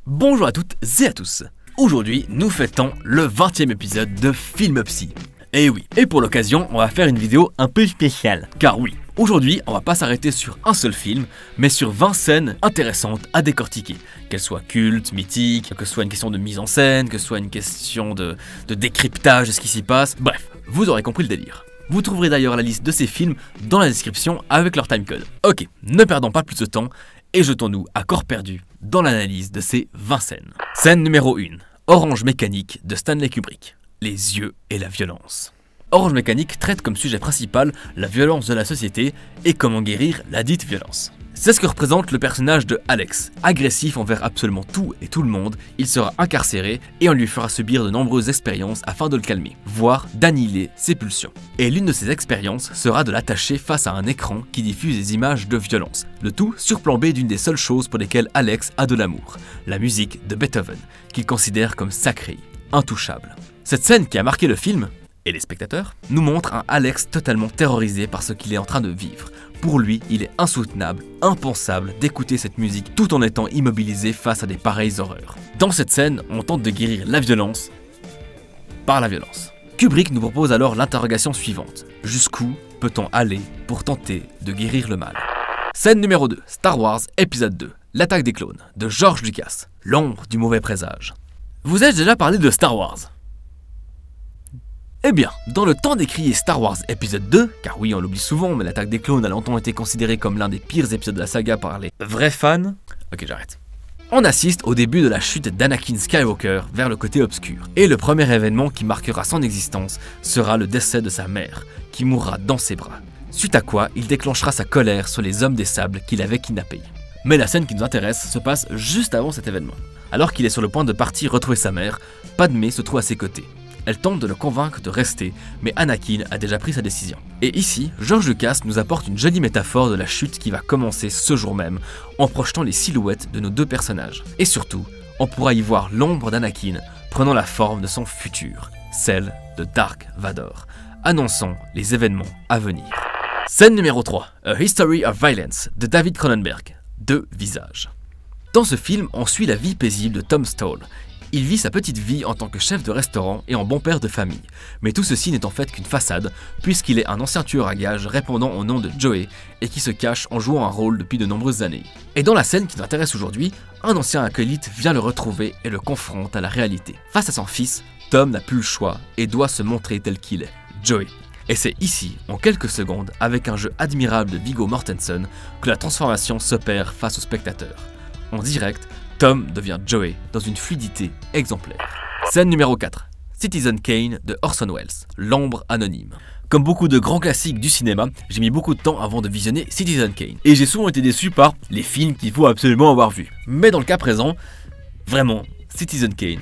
Bonjour à toutes et à tous. Aujourd'hui, nous fêtons le 20e épisode de Film Psy. Et oui, et pour l'occasion, on va faire une vidéo un peu spéciale. Car oui, aujourd'hui, on va pas s'arrêter sur un seul film, mais sur 20 scènes intéressantes à décortiquer. Qu'elles soient cultes, mythiques, que ce soit une question de mise en scène, que ce soit une question de décryptage de ce qui s'y passe. Bref, vous aurez compris le délire. Vous trouverez d'ailleurs la liste de ces films dans la description avec leur timecode. Ok, ne perdons pas plus de temps et jetons-nous à corps perdu dans l'analyse de ces 20 scènes. Scène numéro 1. Orange Mécanique de Stanley Kubrick. Les yeux et la violence. Orange Mécanique traite comme sujet principal la violence de la société et comment guérir la dite violence. C'est ce que représente le personnage de Alex. Agressif envers absolument tout et tout le monde, il sera incarcéré et on lui fera subir de nombreuses expériences afin de le calmer, voire d'annihiler ses pulsions. Et l'une de ces expériences sera de l'attacher face à un écran qui diffuse des images de violence, le tout surplombé d'une des seules choses pour lesquelles Alex a de l'amour, la musique de Beethoven, qu'il considère comme sacrée, intouchable. Cette scène qui a marqué le film, et les spectateurs, nous montre un Alex totalement terrorisé par ce qu'il est en train de vivre. Pour lui, il est insoutenable, impensable d'écouter cette musique tout en étant immobilisé face à des pareilles horreurs. Dans cette scène, on tente de guérir la violence par la violence. Kubrick nous propose alors l'interrogation suivante. Jusqu'où peut-on aller pour tenter de guérir le mal? Scène numéro 2, Star Wars épisode 2, l'attaque des clones, de George Lucas, l'ombre du mauvais présage. Vous ai-je déjà parlé de Star Wars? Eh bien, dans le temps d'écrire Star Wars épisode 2, car oui on l'oublie souvent mais l'attaque des clones a longtemps été considérée comme l'un des pires épisodes de la saga par les vrais fans. Ok j'arrête. On assiste au début de la chute d'Anakin Skywalker vers le côté obscur. Et le premier événement qui marquera son existence sera le décès de sa mère, qui mourra dans ses bras. Suite à quoi, il déclenchera sa colère sur les hommes des sables qu'il avait kidnappés. Mais la scène qui nous intéresse se passe juste avant cet événement. Alors qu'il est sur le point de partir retrouver sa mère, Padmé se trouve à ses côtés. Elle tente de le convaincre de rester, mais Anakin a déjà pris sa décision. Et ici, George Lucas nous apporte une jolie métaphore de la chute qui va commencer ce jour même, en projetant les silhouettes de nos deux personnages. Et surtout, on pourra y voir l'ombre d'Anakin prenant la forme de son futur, celle de Dark Vador, annonçant les événements à venir. Scène numéro 3, A History of Violence de David Cronenberg, Deux visages. Dans ce film, on suit la vie paisible de Tom Stall. Il vit sa petite vie en tant que chef de restaurant et en bon père de famille. Mais tout ceci n'est en fait qu'une façade, puisqu'il est un ancien tueur à gages répondant au nom de Joey et qui se cache en jouant un rôle depuis de nombreuses années. Et dans la scène qui nous intéresse aujourd'hui, un ancien acolyte vient le retrouver et le confronte à la réalité. Face à son fils, Tom n'a plus le choix et doit se montrer tel qu'il est, Joey. Et c'est ici, en quelques secondes, avec un jeu admirable de Viggo Mortensen, que la transformation s'opère face au spectateur. En direct, Tom devient Joey dans une fluidité exemplaire. Scène numéro 4. Citizen Kane de Orson Welles, l'ombre anonyme. Comme beaucoup de grands classiques du cinéma, j'ai mis beaucoup de temps avant de visionner Citizen Kane. Et j'ai souvent été déçu par les films qu'il faut absolument avoir vus. Mais dans le cas présent, vraiment, Citizen Kane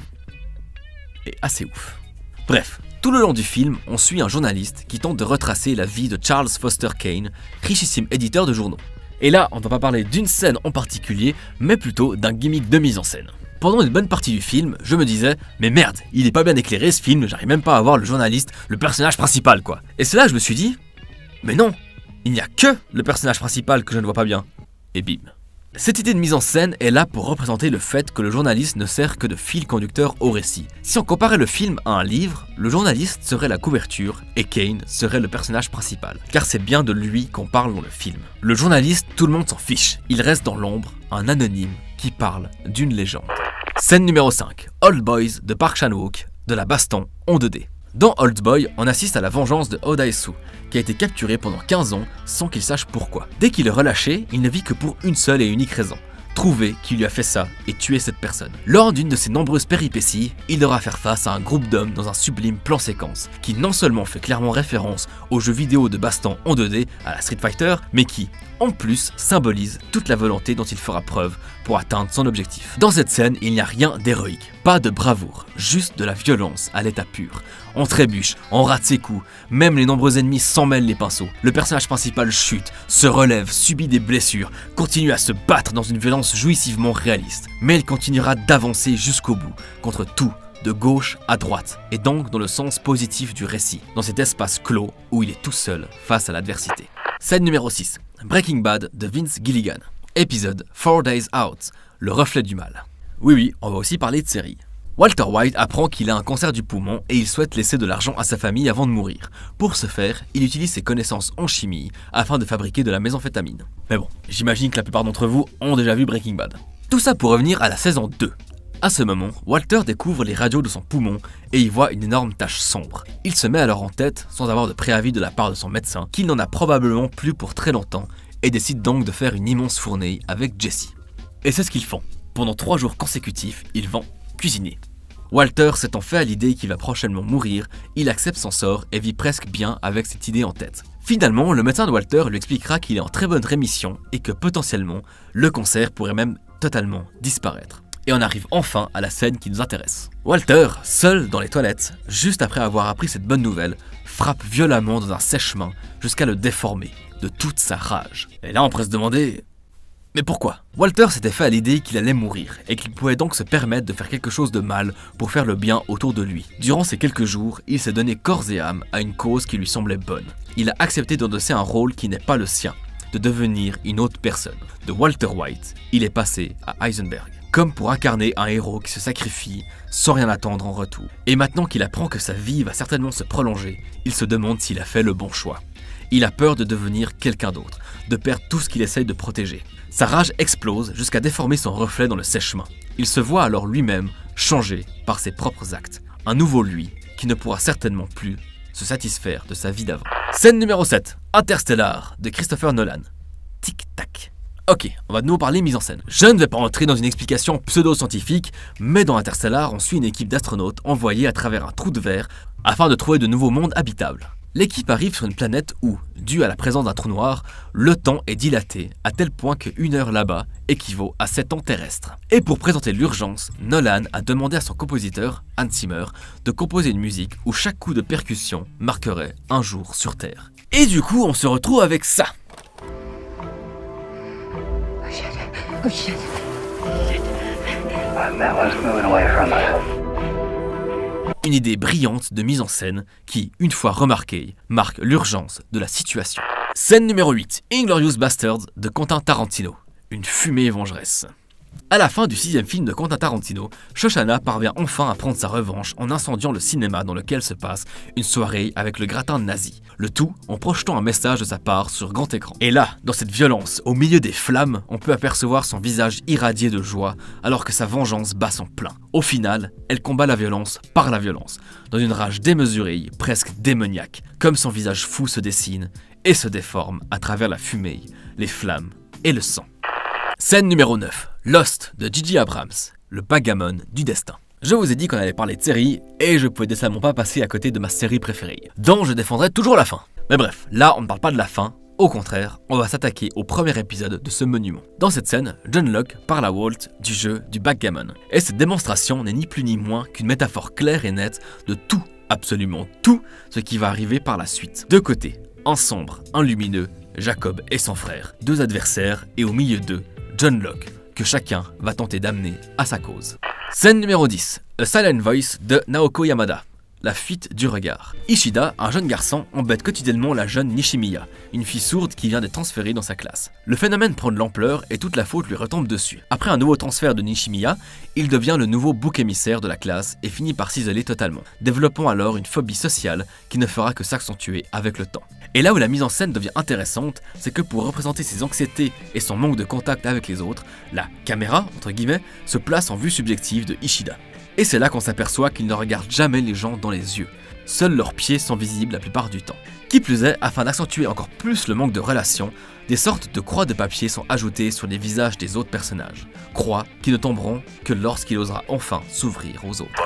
est assez ouf. Bref, tout le long du film, on suit un journaliste qui tente de retracer la vie de Charles Foster Kane, richissime éditeur de journaux. Et là, on ne va pas parler d'une scène en particulier, mais plutôt d'un gimmick de mise en scène. Pendant une bonne partie du film, je me disais, mais merde, il est pas bien éclairé ce film, j'arrive même pas à voir le journaliste, le personnage principal quoi. Et c'est là que je me suis dit, mais non, il n'y a que le personnage principal que je ne vois pas bien. Et bim. Cette idée de mise en scène est là pour représenter le fait que le journaliste ne sert que de fil conducteur au récit. Si on comparait le film à un livre, le journaliste serait la couverture et Kane serait le personnage principal, car c'est bien de lui qu'on parle dans le film. Le journaliste, tout le monde s'en fiche, il reste dans l'ombre, un anonyme qui parle d'une légende. Scène numéro 5, Old Boys de Park Chan-wook, de la baston en 2D. Dans Old Boy, on assiste à la vengeance de Oh Dae-soo, qui a été capturé pendant 15 ans sans qu'il sache pourquoi. Dès qu'il est relâché, il ne vit que pour une seule et unique raison, trouver qui lui a fait ça et tuer cette personne. Lors d'une de ses nombreuses péripéties, il devra faire face à un groupe d'hommes dans un sublime plan séquence, qui non seulement fait clairement référence aux jeux vidéo de baston en 2D, à la Street Fighter, mais qui, en plus, symbolise toute la volonté dont il fera preuve pour atteindre son objectif. Dans cette scène, il n'y a rien d'héroïque, pas de bravoure, juste de la violence à l'état pur. On trébuche, on rate ses coups, même les nombreux ennemis s'en mêlent les pinceaux. Le personnage principal chute, se relève, subit des blessures, continue à se battre dans une violence jouissivement réaliste. Mais il continuera d'avancer jusqu'au bout, contre tout, de gauche à droite, et donc dans le sens positif du récit, dans cet espace clos où il est tout seul face à l'adversité. Scène numéro 6. Breaking Bad de Vince Gilligan. Épisode 4 Days Out, le reflet du mal. Oui, on va aussi parler de série. Walter White apprend qu'il a un cancer du poumon et il souhaite laisser de l'argent à sa famille avant de mourir. Pour ce faire, il utilise ses connaissances en chimie afin de fabriquer de la méthamphétamine. Mais bon, j'imagine que la plupart d'entre vous ont déjà vu Breaking Bad. Tout ça pour revenir à la saison 2. À ce moment, Walter découvre les radios de son poumon et y voit une énorme tache sombre. Il se met alors en tête, sans avoir de préavis de la part de son médecin, qu'il n'en a probablement plus pour très longtemps et décide donc de faire une immense fournée avec Jesse. Et c'est ce qu'ils font. Pendant 3 jours consécutifs, ils vont cuisiner. Walter s'étant fait à l'idée qu'il va prochainement mourir, il accepte son sort et vit presque bien avec cette idée en tête. Finalement, le médecin de Walter lui expliquera qu'il est en très bonne rémission et que potentiellement, le cancer pourrait même totalement disparaître. Et on arrive enfin à la scène qui nous intéresse. Walter, seul dans les toilettes, juste après avoir appris cette bonne nouvelle, frappe violemment dans un sèche-main jusqu'à le déformer de toute sa rage. Et là on pourrait se demander... Mais pourquoi? Walter s'était fait à l'idée qu'il allait mourir et qu'il pouvait donc se permettre de faire quelque chose de mal pour faire le bien autour de lui. Durant ces quelques jours, il s'est donné corps et âme à une cause qui lui semblait bonne. Il a accepté d'endosser un rôle qui n'est pas le sien, de devenir une autre personne. De Walter White, il est passé à Heisenberg. Comme pour incarner un héros qui se sacrifie sans rien attendre en retour. Et maintenant qu'il apprend que sa vie va certainement se prolonger, il se demande s'il a fait le bon choix. Il a peur de devenir quelqu'un d'autre, de perdre tout ce qu'il essaye de protéger. Sa rage explose jusqu'à déformer son reflet dans le sèche-main. Il se voit alors lui-même changé par ses propres actes. Un nouveau lui qui ne pourra certainement plus se satisfaire de sa vie d'avant. Scène numéro 7. Interstellar de Christopher Nolan. Tic-tac. Ok, on va de nouveau parler mise en scène. Je ne vais pas entrer dans une explication pseudo-scientifique, mais dans Interstellar, on suit une équipe d'astronautes envoyés à travers un trou de verre afin de trouver de nouveaux mondes habitables. L'équipe arrive sur une planète où, dû à la présence d'un trou noir, le temps est dilaté à tel point qu'1 heure là-bas équivaut à 7 ans terrestres. Et pour présenter l'urgence, Nolan a demandé à son compositeur, Hans Zimmer, de composer une musique où chaque coup de percussion marquerait un jour sur Terre. Et du coup, on se retrouve avec ça. Oh shit. That was moving away from us. Une idée brillante de mise en scène qui, une fois remarquée, marque l'urgence de la situation. Scène numéro 8. Inglourious Basterds de Quentin Tarantino. Une fumée vengeresse. À la fin du 6e film de Quentin Tarantino, Shoshana parvient enfin à prendre sa revanche en incendiant le cinéma dans lequel se passe une soirée avec le gratin nazi. Le tout en projetant un message de sa part sur grand écran. Et là, dans cette violence, au milieu des flammes, on peut apercevoir son visage irradié de joie alors que sa vengeance bat son plein. Au final, elle combat la violence par la violence, dans une rage démesurée, presque démoniaque, comme son visage fou se dessine et se déforme à travers la fumée, les flammes et le sang. Scène numéro 9. Lost de J.J. Abrams, le backgammon du destin. Je vous ai dit qu'on allait parler de série, et je pouvais décemment pas passer à côté de ma série préférée, dont je défendrai toujours la fin. Mais bref, là on ne parle pas de la fin, au contraire, on va s'attaquer au premier épisode de ce monument. Dans cette scène, John Locke parle à Walt du jeu du backgammon, et cette démonstration n'est ni plus ni moins qu'une métaphore claire et nette de tout, absolument tout, ce qui va arriver par la suite. Deux côtés, un sombre, un lumineux, Jacob et son frère, 2 adversaires, et au milieu d'eux, John Locke, que chacun va tenter d'amener à sa cause. Scène numéro 10. A Silent Voice de Naoko Yamada. La fuite du regard. Ishida, un jeune garçon, embête quotidiennement la jeune Nishimiya, une fille sourde qui vient d'être transférée dans sa classe. Le phénomène prend de l'ampleur et toute la faute lui retombe dessus. Après un nouveau transfert de Nishimiya, il devient le nouveau bouc émissaire de la classe et finit par s'isoler totalement, développant alors une phobie sociale qui ne fera que s'accentuer avec le temps. Et là où la mise en scène devient intéressante, c'est que pour représenter ses anxiétés et son manque de contact avec les autres, la caméra, entre guillemets, se place en vue subjective de Ishida. Et c'est là qu'on s'aperçoit qu'il ne regarde jamais les gens dans les yeux. Seuls leurs pieds sont visibles la plupart du temps. Qui plus est, afin d'accentuer encore plus le manque de relations, des sortes de croix de papier sont ajoutées sur les visages des autres personnages. Croix qui ne tomberont que lorsqu'il osera enfin s'ouvrir aux autres.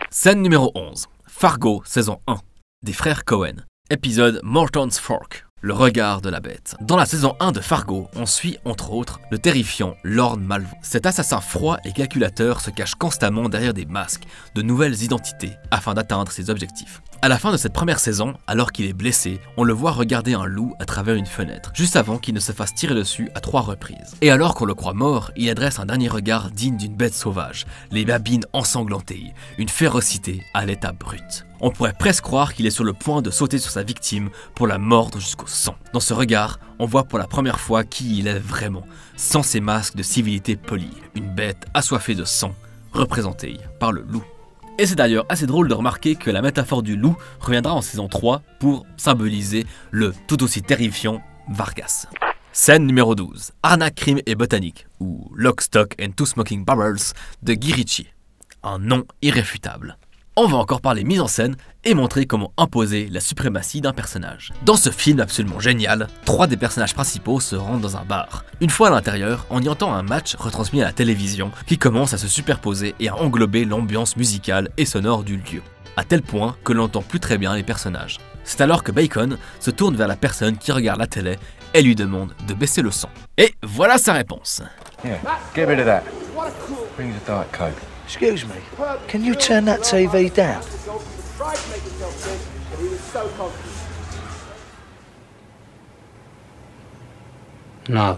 Scène numéro 11. Fargo, saison 1. Des frères Cohen. Épisode Morton's Fork. le regard de la bête. Dans la saison 1 de Fargo, on suit entre autres le terrifiant Lord Malvo. Cet assassin froid et calculateur se cache constamment derrière des masques, de nouvelles identités, afin d'atteindre ses objectifs. À la fin de cette première saison, alors qu'il est blessé, on le voit regarder un loup à travers une fenêtre, juste avant qu'il ne se fasse tirer dessus à 3 reprises. Et alors qu'on le croit mort, il adresse un dernier regard digne d'une bête sauvage, les babines ensanglantées, une férocité à l'état brut. On pourrait presque croire qu'il est sur le point de sauter sur sa victime pour la mordre jusqu'au sang. Dans ce regard, on voit pour la première fois qui il est vraiment, sans ses masques de civilité polie, une bête assoiffée de sang, représentée par le loup. Et c'est d'ailleurs assez drôle de remarquer que la métaphore du loup reviendra en saison 3 pour symboliser le tout aussi terrifiant Vargas. Scène numéro 12, Arnaque, crime et botanique, ou Lock, Stock and Two Smoking Barrels de Guy Ritchie. Un nom irréfutable. On va encore parler mise en scène et montrer comment imposer la suprématie d'un personnage. Dans ce film absolument génial, 3 des personnages principaux se rendent dans un bar. Une fois à l'intérieur, on y entend un match retransmis à la télévision qui commence à se superposer et à englober l'ambiance musicale et sonore du lieu, à tel point que l'on n'entend plus très bien les personnages. C'est alors que Bacon se tourne vers la personne qui regarde la télé et lui demande de baisser le son. Et voilà sa réponse. Yeah, get rid of that. Bring the Diet Coke. Excuse me, can you turn that TV down? No.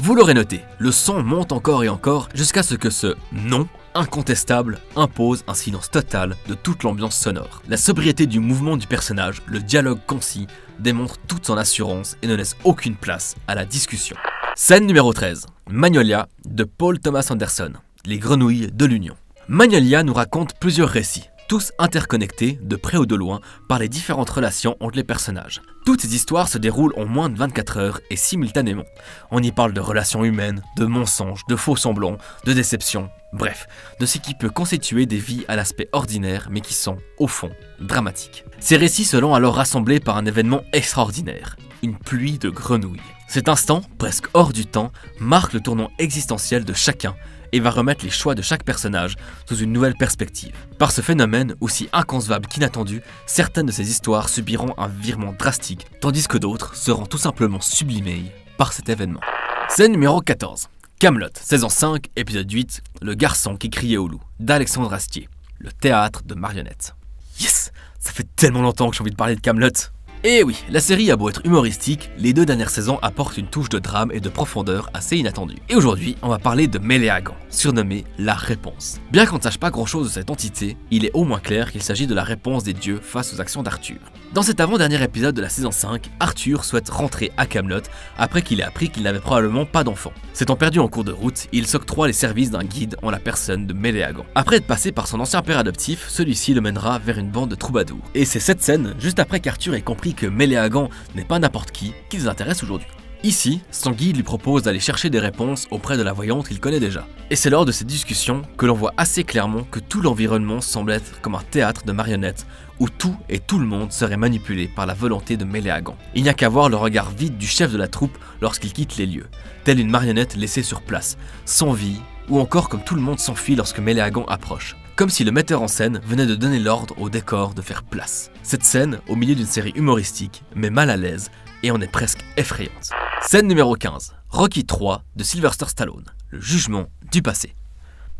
Vous l'aurez noté, le son monte encore et encore jusqu'à ce que ce non incontestable impose un silence total de toute l'ambiance sonore. La sobriété du mouvement du personnage, le dialogue concis, démontre toute son assurance et ne laisse aucune place à la discussion. Scène numéro 13, Magnolia de Paul Thomas Anderson, les grenouilles de l'Union. Magnolia nous raconte plusieurs récits, tous interconnectés de près ou de loin par les différentes relations entre les personnages. Toutes ces histoires se déroulent en moins de 24 heures et simultanément. On y parle de relations humaines, de mensonges, de faux semblants, de déceptions, bref, de ce qui peut constituer des vies à l'aspect ordinaire mais qui sont, au fond, dramatiques. Ces récits seront alors rassemblés par un événement extraordinaire, une pluie de grenouilles. Cet instant, presque hors du temps, marque le tournant existentiel de chacun et va remettre les choix de chaque personnage sous une nouvelle perspective. Par ce phénomène aussi inconcevable qu'inattendu, certaines de ces histoires subiront un virement drastique, tandis que d'autres seront tout simplement sublimées par cet événement. Scène numéro 14. Kaamelott, saison 5, épisode 8, Le garçon qui criait au loup, d'Alexandre Astier, le théâtre de marionnettes. Yes! Ça fait tellement longtemps que j'ai envie de parler de Kaamelott. Et oui, la série a beau être humoristique, les 2 dernières saisons apportent une touche de drame et de profondeur assez inattendue. Et aujourd'hui, on va parler de Méléagant, surnommé la réponse. Bien qu'on ne sache pas grand chose de cette entité, il est au moins clair qu'il s'agit de la réponse des dieux face aux actions d'Arthur. Dans cet avant-dernier épisode de la saison 5, Arthur souhaite rentrer à Kaamelott après qu'il ait appris qu'il n'avait probablement pas d'enfant. S'étant perdu en cours de route, il s'octroie les services d'un guide en la personne de Méléagant. Après être passé par son ancien père adoptif, celui-ci le mènera vers une bande de troubadours. Et c'est cette scène, juste après qu'Arthur ait compris que Méléagant n'est pas n'importe qui les intéresse aujourd'hui. Ici, son guide lui propose d'aller chercher des réponses auprès de la voyante qu'il connaît déjà. Et c'est lors de ces discussions que l'on voit assez clairement que tout l'environnement semble être comme un théâtre de marionnettes où tout et tout le monde serait manipulé par la volonté de Méléagant. Il n'y a qu'à voir le regard vide du chef de la troupe lorsqu'il quitte les lieux, telle une marionnette laissée sur place, sans vie, ou encore comme tout le monde s'enfuit lorsque Méléagant approche. Comme si le metteur en scène venait de donner l'ordre au décor de faire place. Cette scène, au milieu d'une série humoristique, met mal à l'aise et en est presque effrayante. Scène numéro 15, Rocky 3 de Sylvester Stallone, le jugement du passé.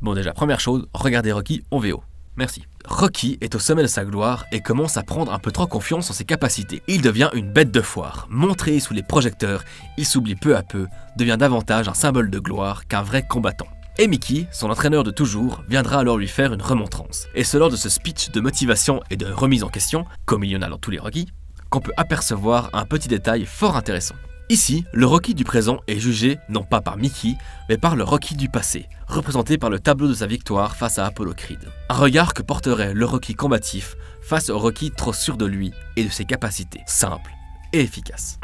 Bon déjà, première chose, regardez Rocky en VO. Merci. Rocky est au sommet de sa gloire et commence à prendre un peu trop confiance en ses capacités. Il devient une bête de foire. Montré sous les projecteurs, il s'oublie peu à peu, devient davantage un symbole de gloire qu'un vrai combattant. Et Mickey, son entraîneur de toujours, viendra alors lui faire une remontrance. Et c'est lors de ce speech de motivation et de remise en question, comme il y en a dans tous les Rocky, qu'on peut apercevoir un petit détail fort intéressant. Ici, le Rocky du présent est jugé non pas par Mickey, mais par le Rocky du passé, représenté par le tableau de sa victoire face à Apollo Creed. Un regard que porterait le Rocky combatif face au Rocky trop sûr de lui et de ses capacités, simples et efficaces.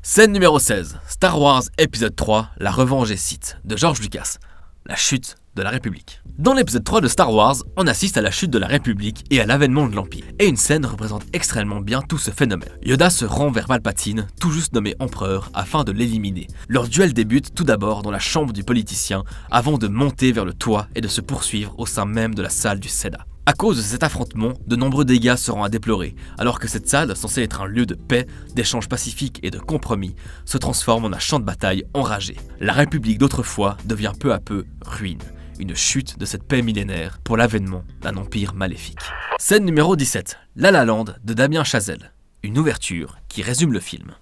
Scène numéro 16, Star Wars épisode 3, La revanche des Sith, de George Lucas. La chute de la République. Dans l'épisode 3 de Star Wars, on assiste à la chute de la République et à l'avènement de l'Empire. Et une scène représente extrêmement bien tout ce phénomène. Yoda se rend vers Palpatine, tout juste nommé empereur, afin de l'éliminer. Leur duel débute tout d'abord dans la chambre du politicien, avant de monter vers le toit et de se poursuivre au sein même de la salle du Sénat. À cause de cet affrontement, de nombreux dégâts seront à déplorer, alors que cette salle, censée être un lieu de paix, d'échanges pacifiques et de compromis, se transforme en un champ de bataille enragé. La République d'autrefois devient peu à peu ruine, une chute de cette paix millénaire pour l'avènement d'un empire maléfique. Scène numéro 17, La La Land de Damien Chazelle, une ouverture qui résume le film.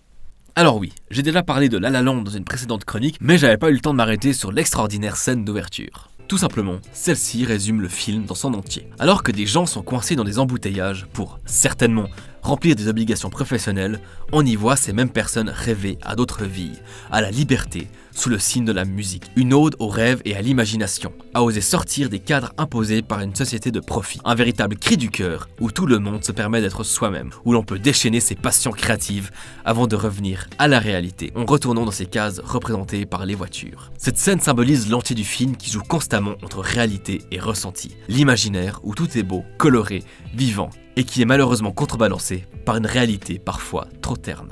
Alors oui, j'ai déjà parlé de La La Land dans une précédente chronique, mais j'avais pas eu le temps de m'arrêter sur l'extraordinaire scène d'ouverture. Tout simplement, celle-ci résume le film dans son entier. Alors que des gens sont coincés dans des embouteillages pour, certainement, remplir des obligations professionnelles, on y voit ces mêmes personnes rêver à d'autres vies, à la liberté, sous le signe de la musique. Une ode au rêve et à l'imagination, à oser sortir des cadres imposés par une société de profit. Un véritable cri du cœur, où tout le monde se permet d'être soi-même, où l'on peut déchaîner ses passions créatives avant de revenir à la réalité, en retournant dans ces cases représentées par les voitures. Cette scène symbolise l'entier du film qui joue constamment entre réalité et ressenti. L'imaginaire où tout est beau, coloré, vivant, et qui est malheureusement contrebalancé par une réalité parfois trop terne.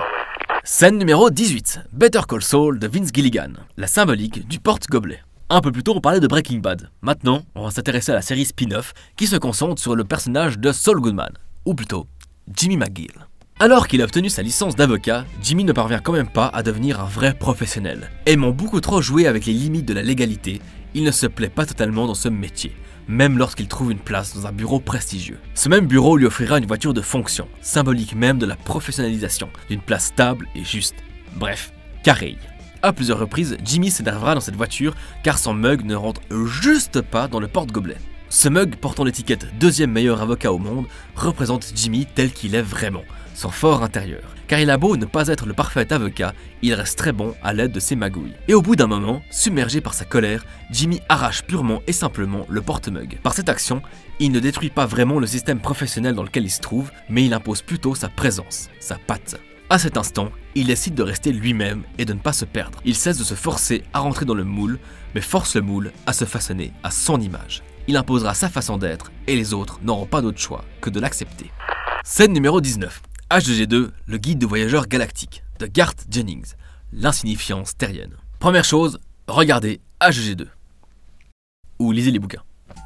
Scène numéro 18, Better Call Saul de Vince Gilligan, la symbolique du porte-gobelet. Un peu plus tôt on parlait de Breaking Bad, maintenant on va s'intéresser à la série spin-off qui se concentre sur le personnage de Saul Goodman, ou plutôt Jimmy McGill. Alors qu'il a obtenu sa licence d'avocat, Jimmy ne parvient quand même pas à devenir un vrai professionnel. Aimant beaucoup trop jouer avec les limites de la légalité, il ne se plaît pas totalement dans ce métier, même lorsqu'il trouve une place dans un bureau prestigieux. Ce même bureau lui offrira une voiture de fonction, symbolique même de la professionnalisation, d'une place stable et juste. Bref, carré. À plusieurs reprises, Jimmy s'énervera dans cette voiture car son mug ne rentre juste pas dans le porte-gobelet. Ce mug portant l'étiquette deuxième meilleur avocat au monde représente Jimmy tel qu'il est vraiment, son fort intérieur. Car il a beau ne pas être le parfait avocat, il reste très bon à l'aide de ses magouilles. Et au bout d'un moment, submergé par sa colère, Jimmy arrache purement et simplement le porte-mug. Par cette action, il ne détruit pas vraiment le système professionnel dans lequel il se trouve, mais il impose plutôt sa présence, sa patte. À cet instant, il décide de rester lui-même et de ne pas se perdre. Il cesse de se forcer à rentrer dans le moule, mais force le moule à se façonner à son image. Il imposera sa façon d'être et les autres n'auront pas d'autre choix que de l'accepter. Scène numéro 19. H2G2, le guide du voyageur galactique, de Garth Jennings, l'insignifiance terrienne. Première chose, regardez H2G2. Ou lisez les bouquins.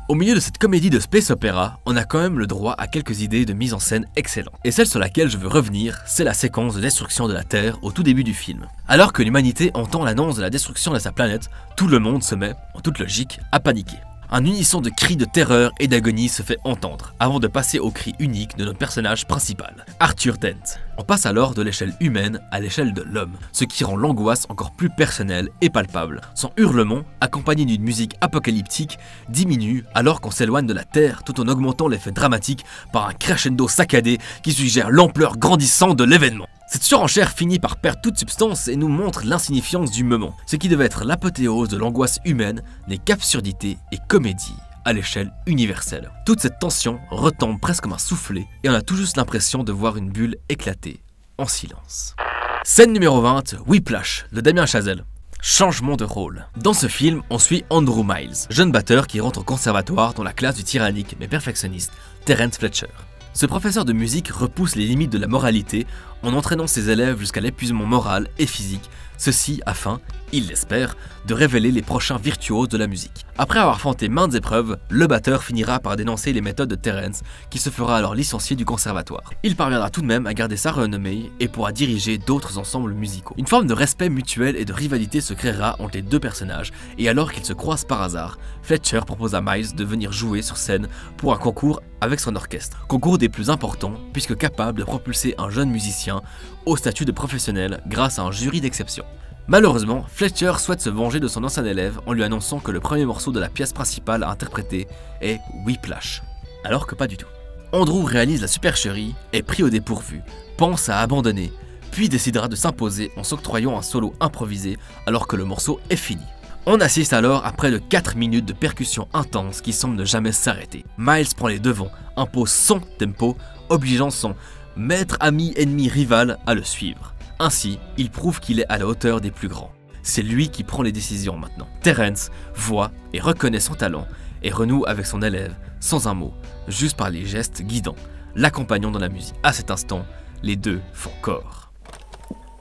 Au milieu de cette comédie de space opéra, on a quand même le droit à quelques idées de mise en scène excellentes. Et celle sur laquelle je veux revenir, c'est la séquence de destruction de la Terre au tout début du film. Alors que l'humanité entend l'annonce de la destruction de sa planète, tout le monde se met, en toute logique, à paniquer. Un unisson de cris de terreur et d'agonie se fait entendre, avant de passer au cri unique de notre personnage principal, Arthur Dent. On passe alors de l'échelle humaine à l'échelle de l'homme, ce qui rend l'angoisse encore plus personnelle et palpable. Son hurlement, accompagné d'une musique apocalyptique, diminue alors qu'on s'éloigne de la Terre tout en augmentant l'effet dramatique par un crescendo saccadé qui suggère l'ampleur grandissante de l'événement. Cette surenchère finit par perdre toute substance et nous montre l'insignifiance du moment. Ce qui devait être l'apothéose de l'angoisse humaine n'est qu'absurdité et comédie à l'échelle universelle. Toute cette tension retombe presque comme un soufflet et on a tout juste l'impression de voir une bulle éclater en silence. Scène numéro 20, Whiplash de Damien Chazelle. Changement de rôle. Dans ce film, on suit Andrew Miles, jeune batteur qui rentre au conservatoire dans la classe du tyrannique mais perfectionniste Terence Fletcher. Ce professeur de musique repousse les limites de la moralité en entraînant ses élèves jusqu'à l'épuisement moral et physique, ceci afin, il l'espère, de révéler les prochains virtuoses de la musique. Après avoir affronté maintes épreuves, le batteur finira par dénoncer les méthodes de Terence, qui se fera alors licencier du conservatoire. Il parviendra tout de même à garder sa renommée et pourra diriger d'autres ensembles musicaux. Une forme de respect mutuel et de rivalité se créera entre les deux personnages, et alors qu'ils se croisent par hasard, Fletcher propose à Miles de venir jouer sur scène pour un concours avec son orchestre. Concours des plus importants, puisque capable de propulser un jeune musicien au statut de professionnel grâce à un jury d'exception. Malheureusement, Fletcher souhaite se venger de son ancien élève en lui annonçant que le premier morceau de la pièce principale à interpréter est Whiplash. Alors que pas du tout. Andrew réalise la supercherie, est pris au dépourvu, pense à abandonner, puis décidera de s'imposer en s'octroyant un solo improvisé alors que le morceau est fini. On assiste alors à près de 4 minutes de percussions intenses qui semblent ne jamais s'arrêter. Miles prend les devants, impose son tempo, obligeant son maître, ami, ennemi, rival à le suivre. Ainsi, il prouve qu'il est à la hauteur des plus grands. C'est lui qui prend les décisions maintenant. Terence voit et reconnaît son talent et renoue avec son élève sans un mot, juste par les gestes guidants, l'accompagnant dans la musique. À cet instant, les deux font corps.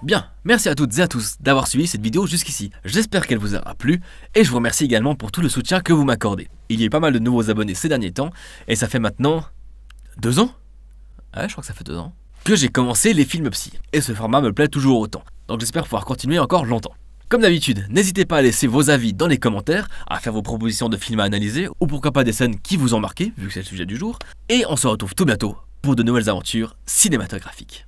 Bien, merci à toutes et à tous d'avoir suivi cette vidéo jusqu'ici. J'espère qu'elle vous aura plu et je vous remercie également pour tout le soutien que vous m'accordez. Il y a eu pas mal de nouveaux abonnés ces derniers temps et ça fait maintenant 2 ans? Ouais, je crois que ça fait 2 ans que j'ai commencé les films psy et ce format me plaît toujours autant. Donc j'espère pouvoir continuer encore longtemps. Comme d'habitude, n'hésitez pas à laisser vos avis dans les commentaires, à faire vos propositions de films à analyser ou pourquoi pas des scènes qui vous ont marqué vu que c'est le sujet du jour. Et on se retrouve tout bientôt pour de nouvelles aventures cinématographiques.